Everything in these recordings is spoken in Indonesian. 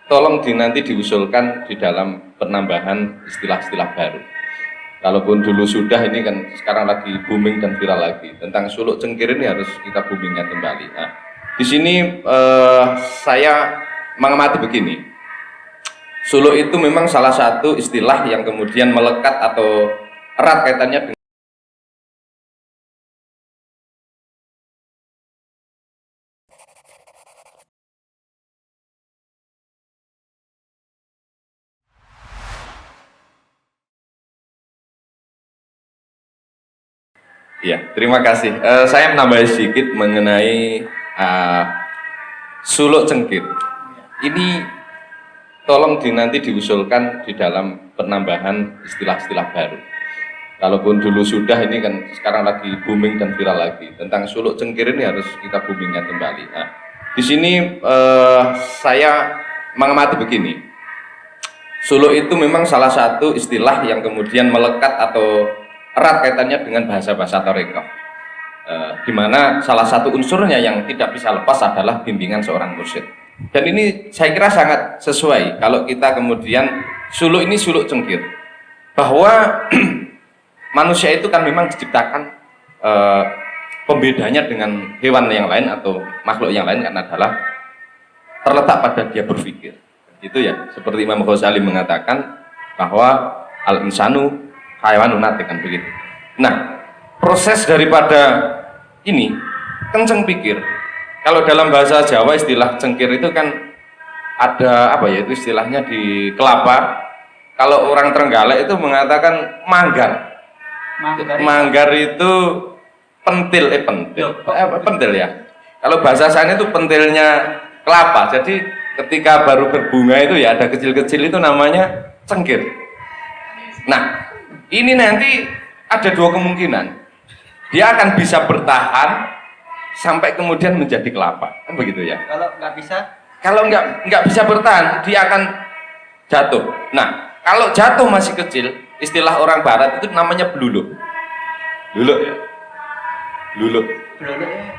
tolong nanti diusulkan di dalam penambahan istilah-istilah baru. Kalaupun dulu sudah, ini kan sekarang lagi booming dan viral lagi. Tentang suluk cengkir ini harus kita boomingkan kembali. Nah, di sini saya mengamati begini. Suluk itu memang salah satu istilah yang kemudian melekat atau erat kaitannya dengan ya, terima kasih. Saya menambah sedikit mengenai suluk cengkir. Ini tolong nanti diusulkan di dalam penambahan istilah-istilah baru. Kalaupun dulu sudah, ini kan sekarang lagi booming dan viral lagi. Tentang suluk cengkir ini harus kita boomingkan kembali. Nah, di sini saya mengamati begini. Suluk itu memang salah satu istilah yang kemudian melekat atau erat kaitannya dengan bahasa-bahasa tarekat, di mana salah satu unsurnya yang tidak bisa lepas adalah bimbingan seorang mursyid. Dan ini saya kira sangat sesuai kalau kita kemudian suluk ini suluk cengkir, bahwa manusia itu kan memang diciptakan, pembedanya dengan hewan yang lain atau makhluk yang lain kan adalah terletak pada dia berpikir. Itu ya, seperti Imam Ghazali mengatakan bahwa al-insanu hayawanun natiq, kan begitu. Nah, proses daripada ini kenceng pikir. Kalau dalam bahasa Jawa istilah cengkir itu kan ada apa ya, itu istilahnya di kelapa. Kalau orang Trenggalek itu mengatakan manggar. Manggar itu pentil, pentil ya. Kalau bahasa saya itu pentilnya kelapa. Jadi ketika baru berbunga itu ya ada kecil-kecil, itu namanya cengkir. Nah, ini nanti ada dua kemungkinan. Dia akan bisa bertahan sampai kemudian menjadi kelapa, kan begitu ya. Kalau nggak bisa? Kalau nggak bisa bertahan, dia akan jatuh. Nah, kalau jatuh masih kecil, istilah orang Barat itu namanya bluluk. Bluluk ya. Bluluk.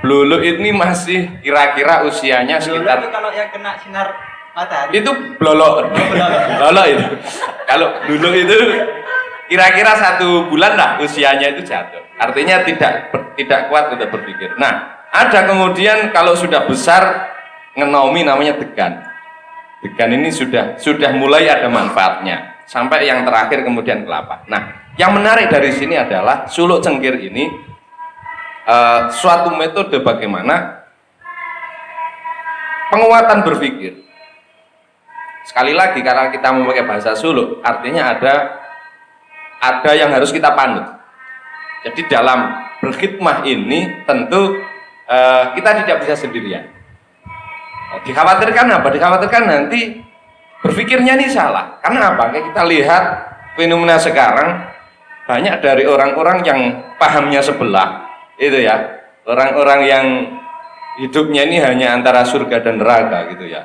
Bluluk ini masih kira-kira usianya sekitar. Bluluk itu kalau yang kena sinar matahari. Itu blolok. Blolok itu. Kalau bluluk itu kira-kira 1 bulan lah usianya itu jatuh. Artinya tidak kuat untuk berpikir. Nah, ada kemudian kalau sudah besar ngenomi namanya degan. Degan ini sudah mulai ada manfaatnya. Sampai yang terakhir kemudian kelapa. Nah, yang menarik dari sini adalah suluk cengkir ini suatu metode bagaimana penguatan berpikir. Sekali lagi, karena kita memakai bahasa suluk, artinya ada yang harus kita panut. Jadi dalam berkhidmah ini tentu kita tidak bisa sendirian. Dikhawatirkan apa? Dikhawatirkan nanti berpikirnya ini salah. Karena apa? Kayak kita lihat fenomena sekarang, banyak dari orang-orang yang pahamnya sebelah, itu ya, orang-orang yang hidupnya ini hanya antara surga dan neraka gitu ya.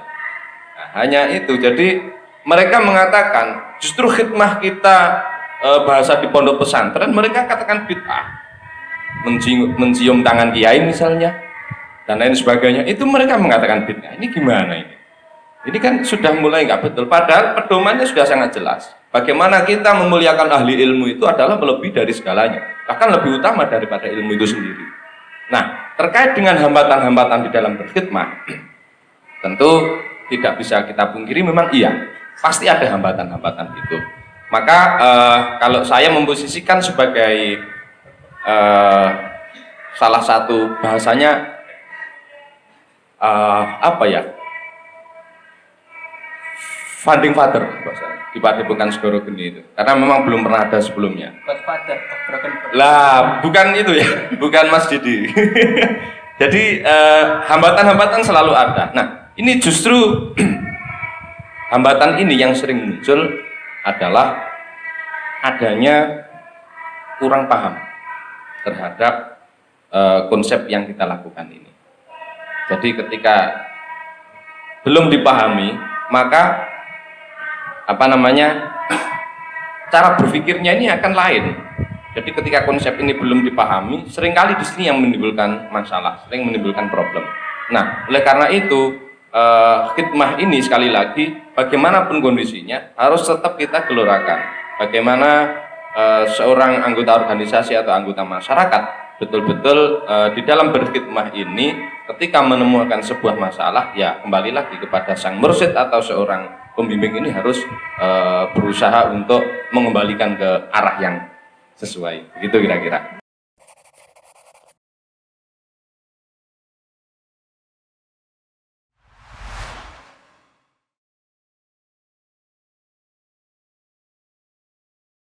Nah, hanya itu. Jadi mereka mengatakan justru khidmah kita, bahasa di pondok pesantren, mereka katakan bid'ah, mencium tangan kiai misalnya dan lain sebagainya, itu mereka mengatakan bid'ah. Ini gimana ini? Ini kan sudah mulai nggak betul, padahal pedomannya sudah sangat jelas. Bagaimana kita memuliakan ahli ilmu itu adalah melebihi dari segalanya, bahkan lebih utama daripada ilmu itu sendiri. Nah, terkait dengan hambatan-hambatan di dalam berkhidmah, tentu tidak bisa kita pungkiri, memang iya, pasti ada hambatan-hambatan itu. Maka kalau saya memposisikan sebagai salah satu bahasanya apa ya, founding father di Padepokan Segoro Geni itu, karena memang belum pernah ada sebelumnya. Godfather, Lah, bukan itu ya, bukan Mas Didi. Jadi hambatan-hambatan selalu ada. Nah, ini justru hambatan ini yang sering muncul adalah adanya kurang paham terhadap konsep yang kita lakukan ini. Jadi ketika belum dipahami, maka cara berpikirnya ini akan lain. Jadi ketika konsep ini belum dipahami, seringkali di sini yang menimbulkan masalah, sering menimbulkan problem. Nah, oleh karena itu khidmah ini sekali lagi bagaimanapun kondisinya harus tetap kita gelorakan. Bagaimana seorang anggota organisasi atau anggota masyarakat betul-betul di dalam berkhidmah ini ketika menemukan sebuah masalah ya kembali lagi kepada sang mursyid atau seorang pembimbing ini harus berusaha untuk mengembalikan ke arah yang sesuai. Begitu kira-kira.